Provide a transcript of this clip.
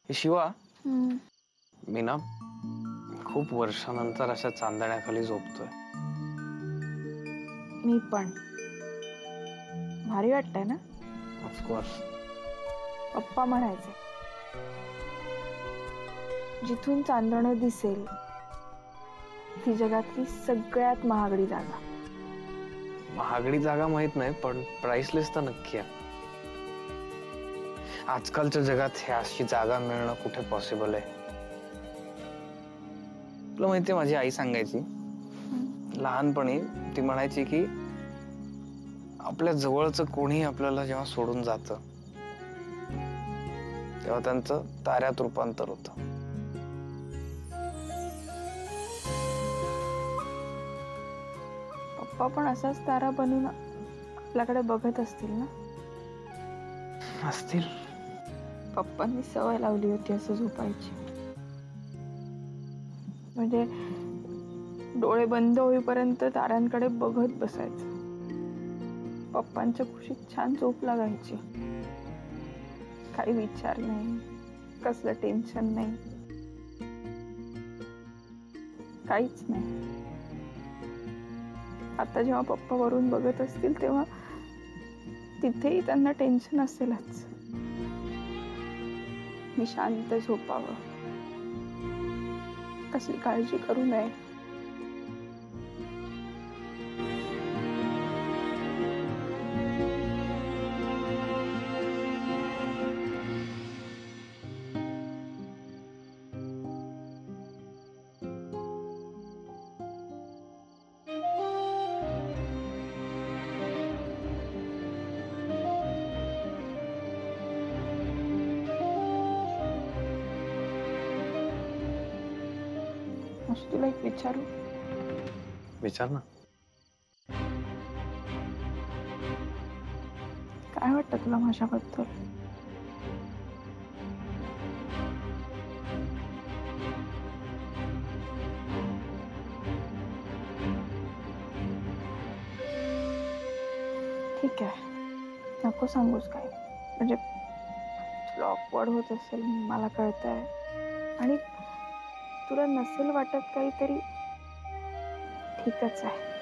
शिवा, मी ना खूप वर्षानंतर अशा चांदण्याखाली झोपतोय. मी पण. भारी वाटतंय ना? ऑफकोर्स. पप्पा म्हणायचे, जिथून चांदणं दिसेल ती जगातली सगळ्यात महागडी जागा. महागडी जागा माहित नाही, पण प्राइसलेस तर नक्की आहे. आजकालच्या जगात हे अशी जागा मिळणं कुठे पॉसिबल आहे. तुला माहितीये, माझी आई सांगायची लहानपणी, ती म्हणायची की आपल्या जवळचं कोणी आपल्याला जेव्हा सोडून जातं तेव्हा त्यांचं ताऱ्यात रूपांतर होतं. पप्पा पण असाच तारा बनून आपल्याकडे बघत असतील ना? असतील. पप्पांनी सवय लावली होती असं झोपायची. म्हणजे डोळे बंद होईपर्यंत ताऱ्यांकडे बघत बसायचं. पप्पांच्या कुशीत छान झोप लागायची. काही विचार नाही, कसलं टेन्शन नाही, काहीच नाही. आता जेव्हा पप्पा वरून बघत असतील तेव्हा तिथेही त्यांना टेन्शन असेलच. मी शांत झोपावं, कसली काळजी करू नये. तुला एक विचारू? विचार ना. काय वाटतं तुला माझ्याबद्दल? ठीक आहे, नको सांगूस काय. म्हणजे तुला ऑकवर्ड होत असेल, मला कळतंय. आणि तुला नसेल वाटत काही तरी ठीकच आहे.